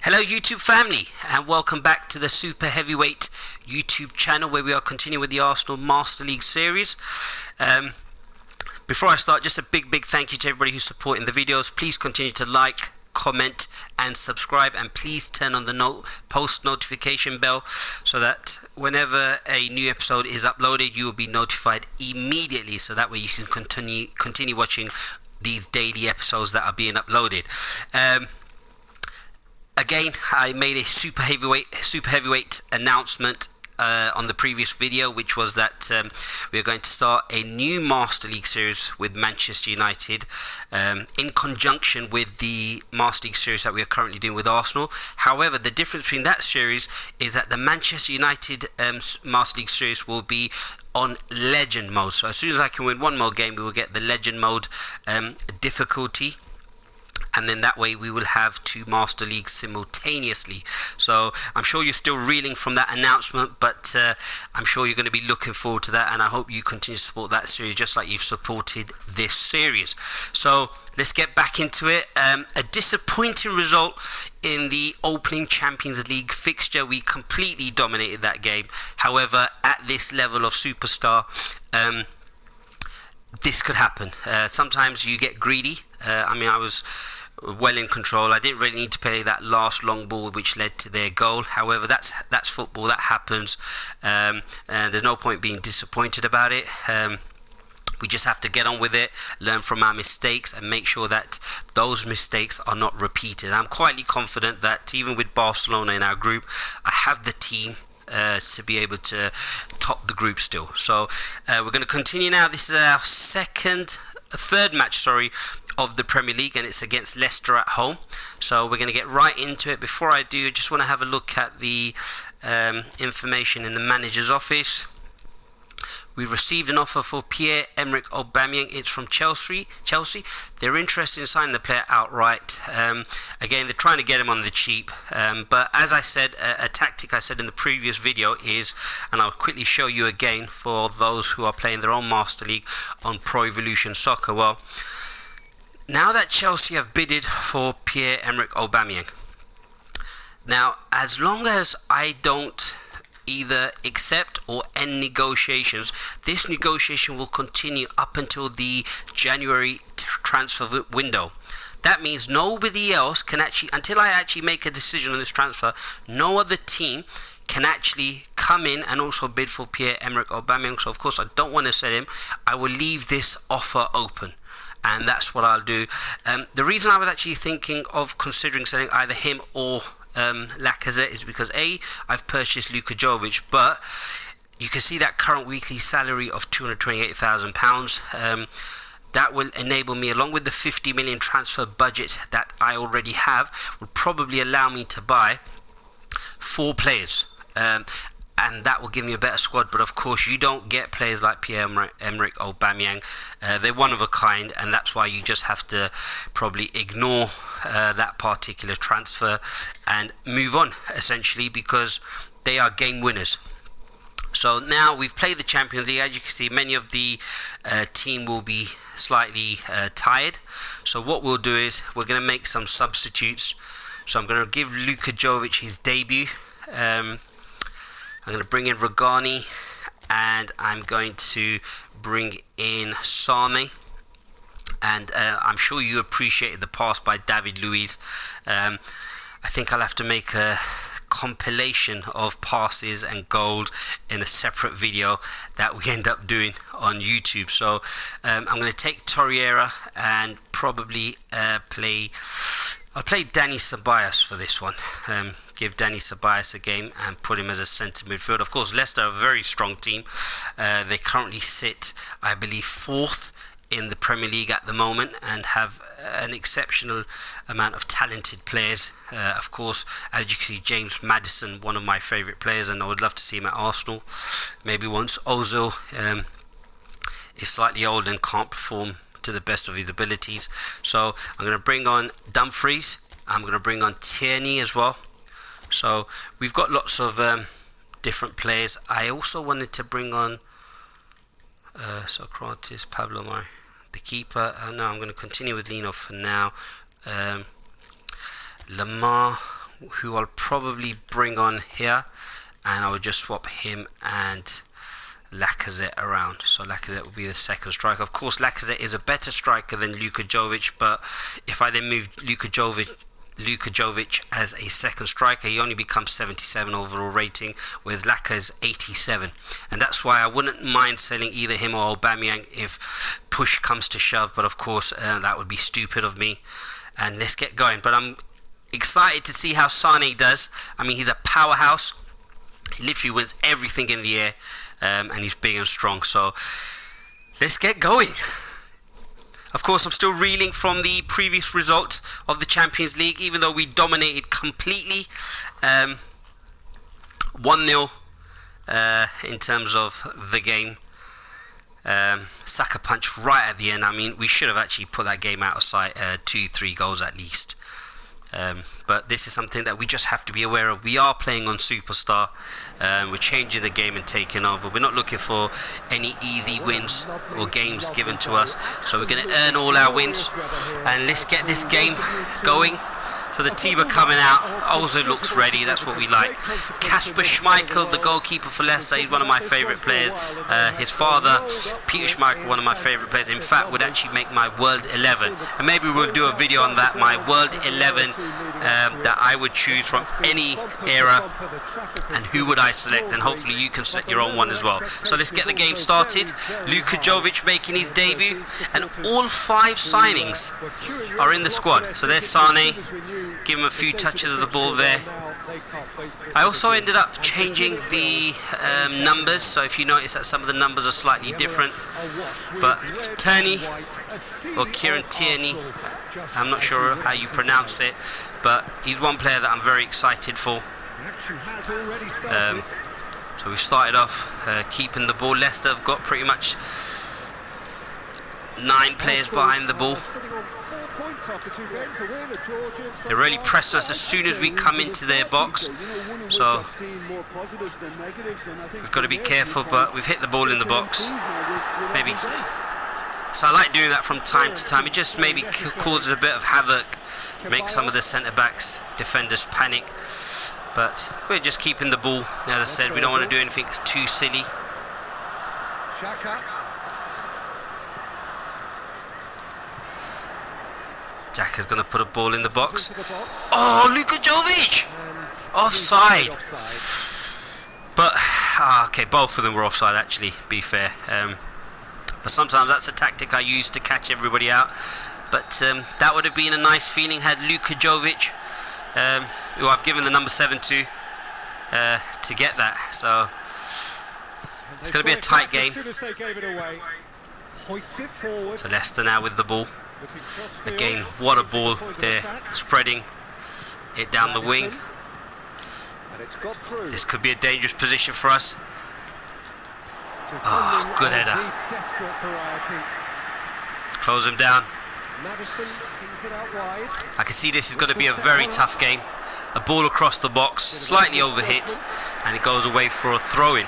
Hello YouTube family, and welcome back to the Super Heavyweight YouTube channel, where we are continuing with the Arsenal Master League series. Before I start, just a big thank you to everybody who's supporting the videos. Please continue to like, comment and subscribe, and please turn on the post notification bell so that whenever a new episode is uploaded you will be notified immediately, so that way you can continue watching these daily episodes that are being uploaded. Again, I made a super heavyweight announcement on the previous video, which was that we are going to start a new Master League series with Manchester United, in conjunction with the Master League series that we are currently doing with Arsenal. However, the difference between that series is that the Manchester United Master League series will be on legend mode. So as soon as I can win one more game, we will get the legend mode difficulty, and then that way we will have two Master Leagues simultaneously. So I'm sure you're still reeling from that announcement, but I'm sure you're going to be looking forward to that, and I hope you continue to support that series just like you've supported this series. So let's get back into it. A disappointing result in the opening Champions League fixture. We completely dominated that game. However, at this level of superstar, this could happen. Sometimes you get greedy. I was well in control. I didn't really need to play that last long ball which led to their goal. However, that's football. That happens. And there's no point being disappointed about it. We just have to get on with it, learn from our mistakes, and make sure that those mistakes are not repeated. I'm quietly confident that even with Barcelona in our group, I have the team to be able to top the group still. So we're going to continue now. This is our third match of the Premier League, and it's against Leicester at home. So we're going to get right into it. Before I do, I just want to have a look at the information in the manager's office. We received an offer for Pierre-Emerick Aubameyang. It's from Chelsea. They're interested in signing the player outright. Again, they're trying to get him on the cheap. But as I said, a tactic I said in the previous video is, and I'll quickly show you again for those who are playing their own Master League on Pro Evolution Soccer. Well, now that Chelsea have bidded for Pierre-Emerick Aubameyang, now as long as I don't either accept or end negotiations, this negotiation will continue up until the January transfer window. That means nobody else can until I actually make a decision on this transfer, no other team can actually come in and also bid for Pierre-Emerick Aubameyang. So of course I don't want to sell him. I will leave this offer open, and that's what I'll do. The reason I was actually thinking of considering selling either him or Lacazette is because I've purchased Luka Jovic, but you can see that current weekly salary of £228,000. That will enable me, along with the 50 million transfer budget that I already have, would probably allow me to buy 4 players. And that will give me a better squad. But of course you don't get players like Pierre-Emerick Aubameyang. They're one of a kind, and that's why you just have to probably ignore that particular transfer and move on, essentially, because they are game winners. So now we've played the Champions League. As you can see, many of the team will be slightly tired. So what we'll do is we're going to make some substitutes. So I'm going to give Luka Jovic his debut. I'm going to bring in Rogani, and I'm going to bring in Sane. And I'm sure you appreciated the pass by David Luiz. I think I'll have to make a compilation of passes and goals in a separate video that we end up doing on YouTube. So I'm going to take Torreira and probably I'll play Dani Ceballos for this one. Give Dani Ceballos a game and put him as a centre midfield. Of course, Leicester are a very strong team. They currently sit, I believe, 4th in the Premier League at the moment, and have an exceptional amount of talented players. Of course, as you can see, James Maddison, one of my favourite players, and I would love to see him at Arsenal. Maybe once Ozil is slightly old and can't perform to the best of his abilities. So I'm going to bring on Dumfries. I'm going to bring on Tierney as well. So we've got lots of different players. I also wanted to bring on Socrates, Pablo Mari, the keeper. No, I'm going to continue with Lino for now. Lamar who I'll probably bring on here, and I would just swap him and Lacazette around. So Lacazette will be the second striker. Of course, Lacazette is a better striker than Luka Jovic, but if I then move Luka Jovic as a second striker, he only becomes 77 overall rating, with Laka's 87, and that's why I wouldn't mind selling either him or Aubameyang if push comes to shove, but of course that would be stupid of me. And let's get going. But I'm excited to see how Sane does. I mean, he's a powerhouse. He literally wins everything in the air, and he's big and strong. So let's get going. Of course, I'm still reeling from the previous result of the Champions League, even though we dominated completely. 1-0 in terms of the game. Sucker punch right at the end. I mean, we should have actually put that game out of sight. 2-3 goals at least. But this is something that we just have to be aware of. We are playing on Superstar. We're changing the game and taking over. We're not looking for any easy wins or games given to us. So we're going to earn all our wins. And let's get this game going. So the team are coming out. Ozil looks ready. That's what we like. Kasper Schmeichel, the goalkeeper for Leicester, he's one of my favourite players. His father, Peter Schmeichel, one of my favourite players. In fact, would actually make my World 11. And maybe we'll do a video on that. My World 11 that I would choose from any era. And who would I select? And hopefully you can select your own one as well. So let's get the game started. Luka Jovic making his debut. And all 5 signings are in the squad. So there's Sane. Give him a few touches of the ball there. I also ended up changing the numbers, so if you notice that some of the numbers are slightly different. But Tierney, or Kieran Tierney, I'm not sure how you pronounce it, but he's one player that I'm very excited for. So we started off keeping the ball. Leicester have got pretty much 9 players behind the ball. They really press us as soon as we come into their box, so we've got to be careful, but we've hit the ball in the box. Maybe. So I like doing that from time to time. It just maybe causes a bit of havoc, makes some of the centre-backs, defenders panic, but we're just keeping the ball. As I said, we don't want to do anything too silly. Xhaka's going to put a ball in the box. Oh, Luka Jovic! Offside. But, okay, both of them were offside actually, be fair. But sometimes that's a tactic I use to catch everybody out. But that would have been a nice feeling had Luka Jovic, who I've given the number 7 to get that. So it's going to be a tight game. So Leicester now with the ball. Again, what a ball. They're spreading it down the wing. This could be a dangerous position for us. Oh, good header. Close him down. I can see this is going to be a very tough game. A ball across the box, slightly overhit, and it goes away for a throw-in.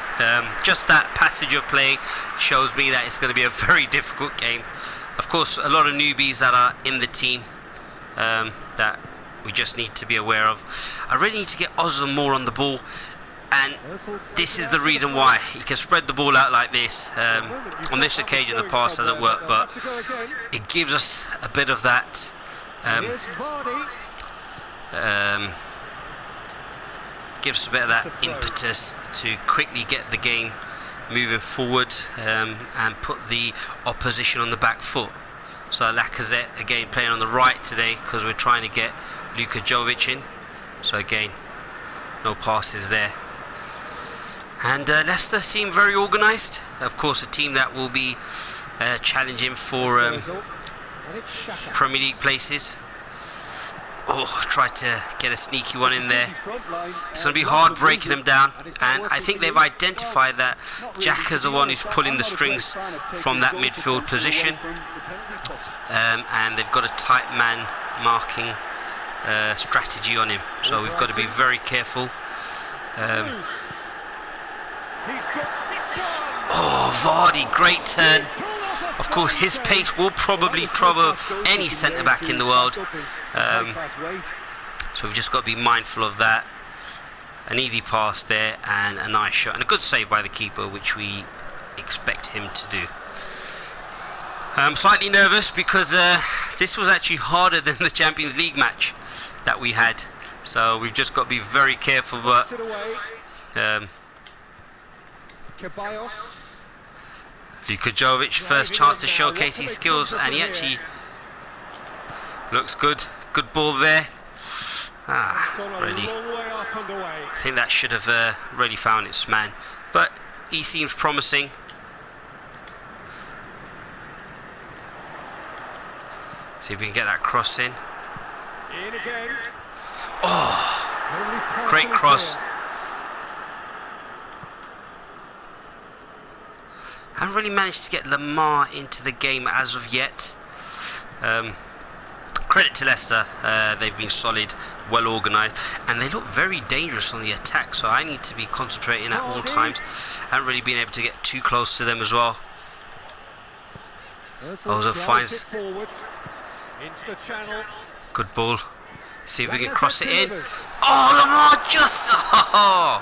Just that passage of play shows me that it's going to be a very difficult game. Of course, a lot of newbies that are in the team that we just need to be aware of. I really need to get Ozil more on the ball, and this is the reason why. He can spread the ball out like this. On this occasion, the pass hasn't worked, but it gives us a bit of that impetus to quickly get the game moving forward and put the opposition on the back foot. So Lacazette again playing on the right today because we're trying to get Luka Jovic in. So again, no passes there. And Leicester seem very organised. Of course, a team that will be challenging for Premier League places. Oh, tried to get a sneaky one in there. It's going to be hard breaking them down, and I think they've identified that Xhaka's the one who's pulling the strings from that midfield position, and they've got a tight man marking strategy on him, so we've got to be very careful. Oh, Vardy, great turn. Of course, his pace will probably trouble any centre-back in the world. So we've just got to be mindful of that. An easy pass there and a nice shot and a good save by the keeper, which we expect him to do. I'm slightly nervous because this was actually harder than the Champions League match that we had, so we've just got to be very careful. But Luka Jovic, first chance to showcase his skills, and he actually looks good. Good ball there. Really, I think that should have really found its man, but he seems promising. See if we can get that cross in. Oh, great cross. Haven't really managed to get Lamar into the game as of yet. Credit to Leicester, they've been solid, well organised, and they look very dangerous on the attack, so I need to be concentrating at all times. Haven't really been able to get too close to them as well. Ozil finds good ball. See if we can cross it in. Oh, Lamar just... Oh,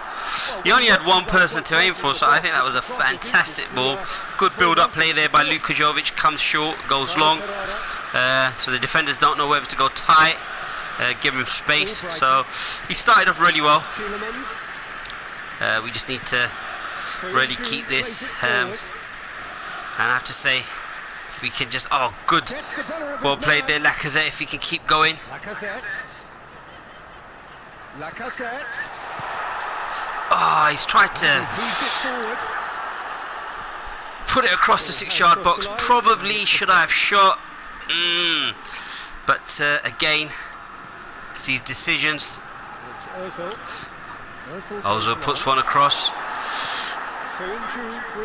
he only had one person to aim for, so I think that was a fantastic ball. Good build-up play there by Luka Jovic. Comes short, goes long. So the defenders don't know whether to go tight, give him space. So he started off really well. We just need to really keep this. And I have to say, if we can just... Oh, good. Well played there, Lacazette, if he can keep going. Oh, he's tried to put it across the 6-yard box. Probably should I have shot. But again, it's these decisions. Ozil puts one across.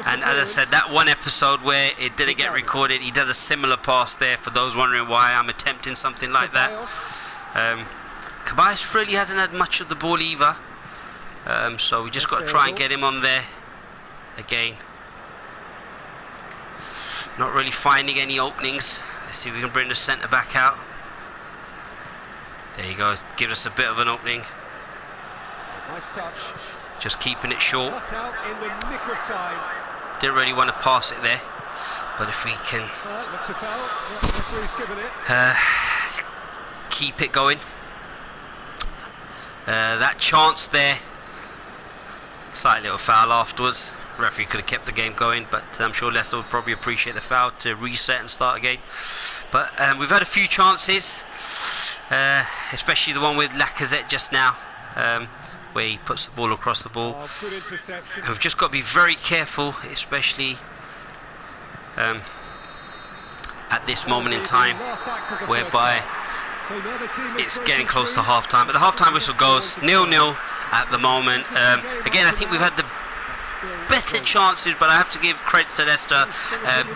And as I said, that one episode where it didn't get recorded, he does a similar pass there, for those wondering why I'm attempting something like that. Caballos really hasn't had much of the ball either, so we just got to try and get him on there again. Not really finding any openings. Let's see if we can bring the centre back out. There you go, gives us a bit of an opening. Nice touch. Just keeping it short. Didn't really want to pass it there, but if we can keep it going. That chance there, slight little foul afterwards. Referee could have kept the game going, but I'm sure Leicester would probably appreciate the foul to reset and start again. But we've had a few chances, especially the one with Lacazette just now, where he puts the ball across the ball. And we've just got to be very careful, especially at this moment in time, whereby it's getting close to half-time. But the half-time whistle goes 0-0 at the moment. Again, I think we've had the better chances, but I have to give credit to Leicester.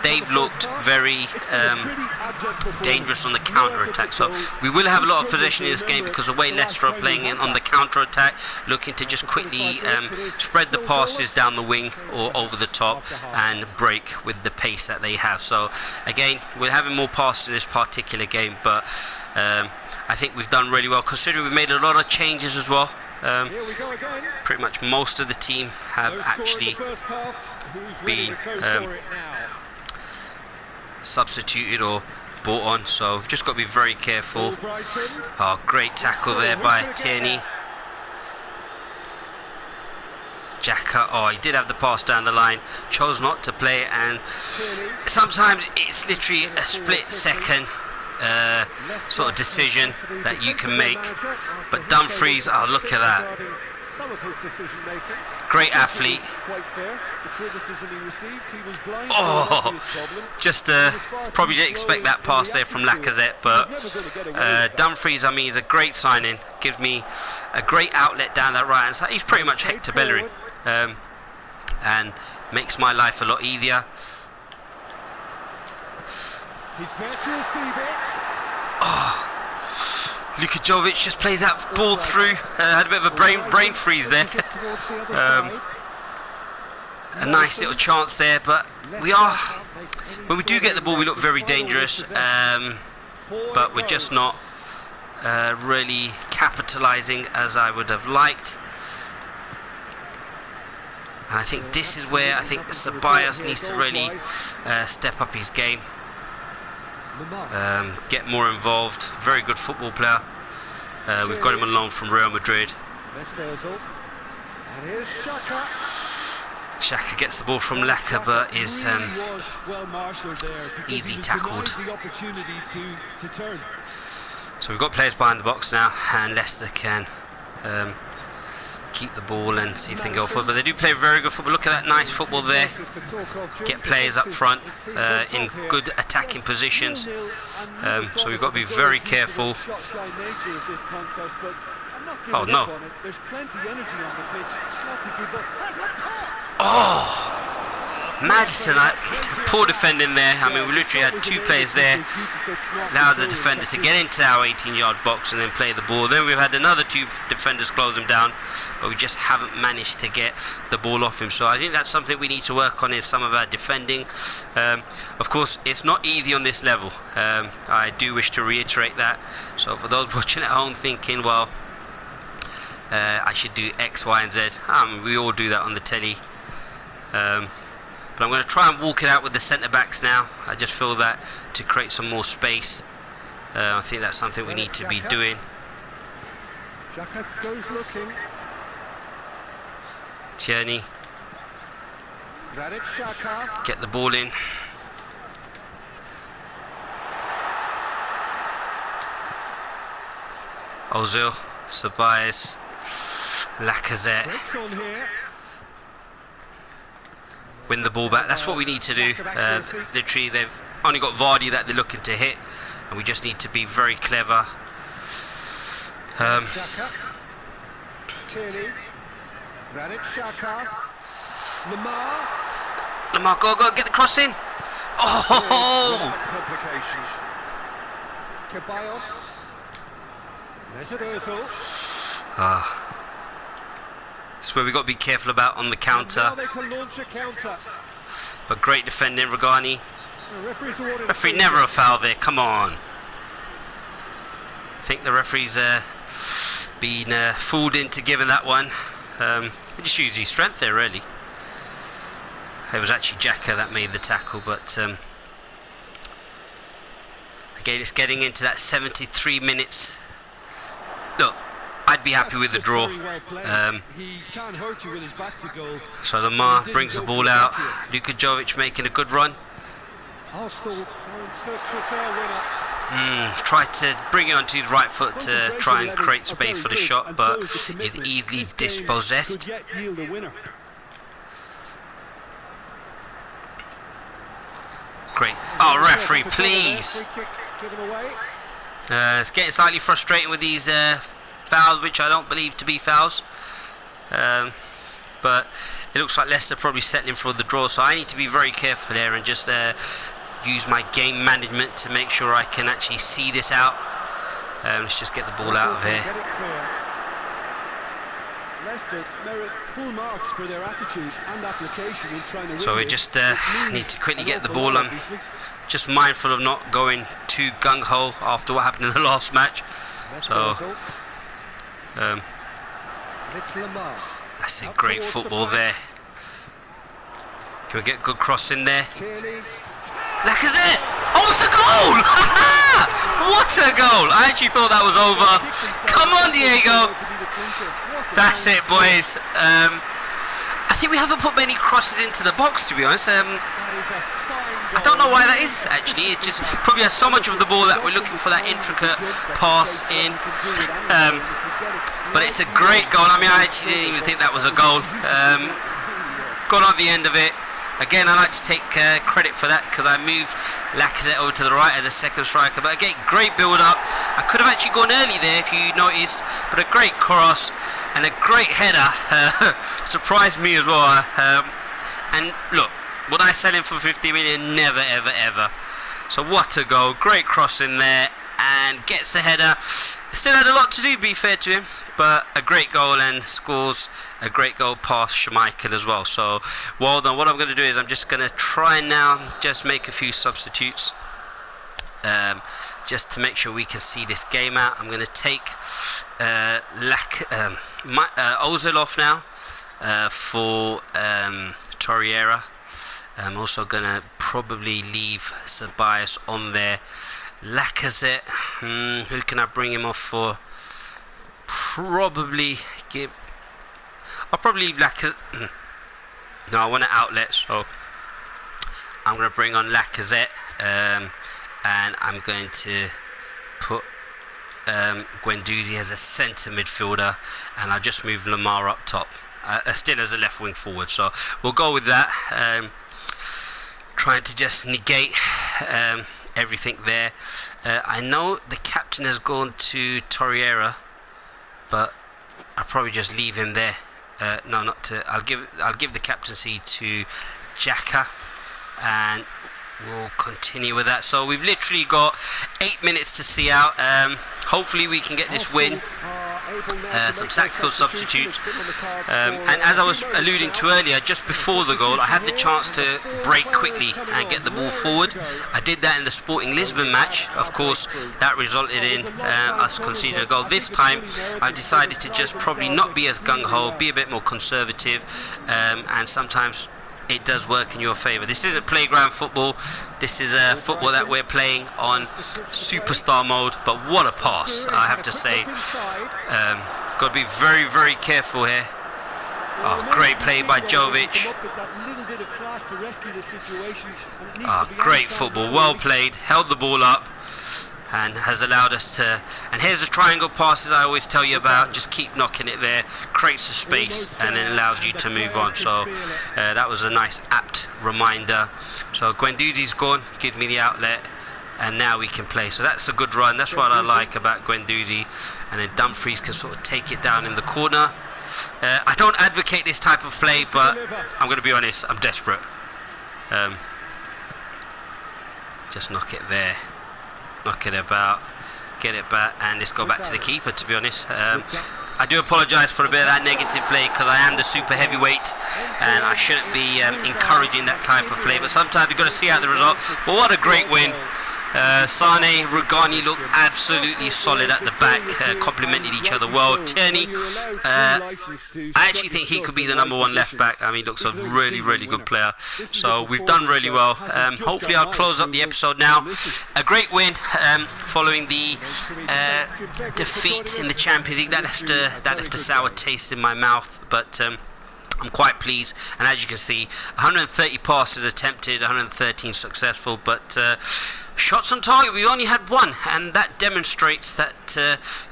They've looked very dangerous on the counter-attack, so we will have a lot of possession in this game because the way Leicester are playing in on the counter-attack, looking to just quickly spread the passes down the wing or over the top and break with the pace that they have. So again, we're having more passes in this particular game, but I think we've done really well, considering we've made a lot of changes as well. Pretty much most of the team have actually been substituted or brought on, so we've just got to be very careful. Oh, great tackle there by Tierney. Xhaka, oh, he did have the pass down the line, chose not to play it, and sometimes it's literally a split second sort of decision that you can make. But Dumfries, oh, look at that. Great athlete. Oh, just probably didn't expect that pass there from Lacazette, but Dumfries, I mean, he's a great signing. Gives me a great outlet down that right hand side. He's pretty much Hector Bellerin, and makes my life a lot easier. He's there to receive it. Oh, Luka Jovic just plays that ball through. Had a bit of a brain freeze there. A nice little chance there, but we are, when we do get the ball, we look very dangerous. But we're just not really capitalising as I would have liked. And I think this is where I think Ceballos needs to really step up his game, get more involved. Very good football player. We've got him on loan from Real Madrid. And here's Xhaka. Xhaka gets the ball from Laka, but is easily tackled. So we've got players behind the box now, and Leicester can keep the ball and see if they can go forward. But they do play very good football. Look at that nice football there. Get players up front in good attacking positions. So we've got to be very careful. Oh no. Oh, Madison, poor defending there. I mean, we literally had two players there. Allowed the defender to get into our 18-yard box and then play the ball. Then we've had another two defenders close him down, but we just haven't managed to get the ball off him. So I think that's something we need to work on, is some of our defending. Of course, it's not easy on this level. I do wish to reiterate that. So for those watching at home thinking, well, I should do X, Y, and Z. We all do that on the telly. But I'm going to try and walk it out with the centre-backs now. I just feel that to create some more space. I think that's something we need to be doing. Xhaka goes looking. Tierney. Xhaka. Get the ball in. Ozil, Ceballos, Lacazette. Win the ball back. That's what we need to do. Literally, they've only got Vardy that they're looking to hit, and we just need to be very clever. Lamar, go, get the cross in. Oh! That's where we've got to be careful about on the counter. But great defending, Regani. Referee, never a foul there, come on. I think the referee's been fooled into giving that one. He just used his strength there, really. It was actually Xhaka that made the tackle, but again, it's getting into that 73 minutes. Look, I'd be happy with the draw. So Lamar brings the ball out. Luka Jovic making a good run. Tried to bring it onto his right foot to try and create space for the shot, but is easily dispossessed. Great. Oh, referee, please. It's getting slightly frustrating with these fouls, which I don't believe to be fouls. But it looks like Leicester probably settling for the draw, so I need to be very careful there and just use my game management to make sure I can actually see this out. Let's just get the ball out of here. So we just need to quickly get the ball on. Just mindful of not going too gung-ho after what happened in the last match. So that's a great football there. Can we get a good cross in there? Lacazette! Oh, it's a goal! What a goal! I actually thought that was over. Come on, Diego! That's it, boys. I think we haven't put many crosses into the box, to be honest. I don't know why that is, actually. It just probably has so much of the ball that we're looking for that intricate pass in. But it's a great goal. I mean, I actually didn't even think that was a goal. Got on the end of it. Again, I like to take credit for that because I moved Lacazette over to the right as a second striker. But again, great build-up. I could have actually gone early there if you noticed. But a great cross and a great header. Surprised me as well. And look, would I sell him for 50 million? Never, ever, ever. So what a goal. Great cross in there. And gets the header. Still had a lot to do, be fair to him, but a great goal and scores a great goal past Schmeichel as well. So well done. What I'm going to do is I'm just going to try now just make a few substitutes. just to make sure we can see this game out. I'm going to take Ozil off now for Torreira. I'm also going to probably leave Ceballos on there. Lacazette, who can I bring him off for? I'll probably leave Lacazette. No, I want an outlet, so I'm going to bring on Lacazette, and I'm going to put Guendouzi as a centre midfielder, and I'll just move Lamar up top, still as a left wing forward. So we'll go with that, trying to just negate everything there. I know the captain has gone to Torreira, but I'll probably just leave him there. No, not to. I'll give the captaincy to Xhaka, and we'll continue with that. So we've literally got 8 minutes to see out. Hopefully we can get this win. Some tactical substitutes, and as I was alluding to earlier, just before the goal, I had the chance to break quickly and get the ball forward. I did that in the Sporting Lisbon match. Of course, that resulted in us conceding a goal. This time, I've decided to just probably not be as gung-ho, be a bit more conservative, and sometimes it does work in your favour. This isn't playground football. This is football that we're playing on superstar mode. But what a pass, I have to say. Got to be very, very careful here. Oh, great play by Jovic. Oh, great football, well played. Held the ball up and has allowed us to, and here's the triangle passes I always tell you about. Just keep knocking it there, creates a space and then allows you to move on. So that was a nice apt reminder. So Guendouzi's gone, gives me the outlet, and now we can play. So that's a good run. That's what I like about Guendouzi. And then Dumfries can sort of take it down in the corner. I don't advocate this type of play, but I'm going to be honest, I'm desperate. Just knock it there, knock it about, get it back, and let's go back to the keeper, to be honest. I do apologise for a bit of that negative play, because I am the super heavyweight and I shouldn't be encouraging that type of play, but sometimes you've got to see out the result. But what a great win. Sane, Rugani looked absolutely solid at the back, complemented each other well. Tierney, I actually think he could be the #1 left back. I mean, he looks a really, really good player. So we've done really well. Hopefully I'll close up the episode now. A great win following the defeat in the Champions League. That left a sour taste in my mouth, but I'm quite pleased. And as you can see, 130 passes attempted, 113 successful, but shots on target, we only had one, and that demonstrates that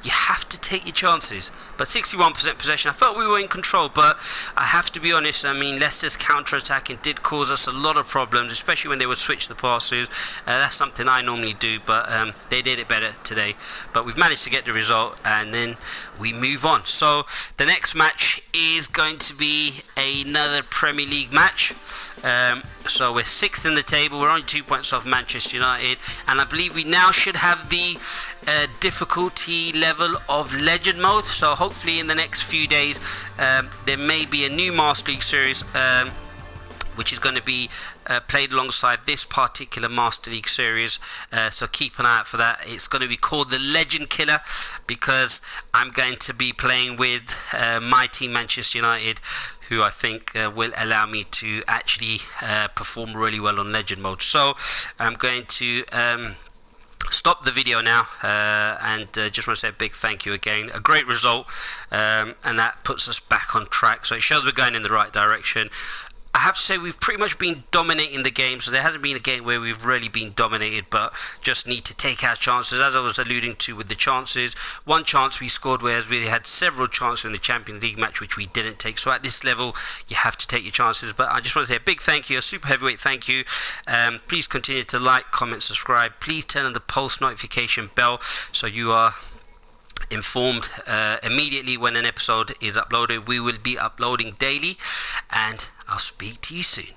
you have to take your chances. But 61% possession, I felt we were in control, but I have to be honest, I mean, Leicester's counter-attacking did cause us a lot of problems, especially when they would switch the passes. That's something I normally do, but they did it better today. But we've managed to get the result, and then we move on. So the next match is going to be another Premier League match. So we're 6th in the table, we're only 2 points off Manchester United, and I believe we now should have the difficulty level of Legend mode. So hopefully in the next few days there may be a new Master League series which is going to be played alongside this particular Master League series, so keep an eye out for that. It's going to be called the Legend Killer, because I'm going to be playing with my team Manchester United, who I think will allow me to actually perform really well on Legend mode. So I'm going to stop the video now, and just want to say a big thank you again. A great result, and that puts us back on track, so it shows we're going in the right direction. I have to say we've pretty much been dominating the game, so there hasn't been a game where we've really been dominated, but just need to take our chances, as I was alluding to with the chances. One chance we scored, whereas we had several chances in the Champions League match which we didn't take. So at this level you have to take your chances. But I just want to say a big thank you, a super heavyweight thank you. Please continue to like, comment, subscribe. Please turn on the post notification bell so you are informed immediately when an episode is uploaded. We will be uploading daily, and I'll speak to you soon.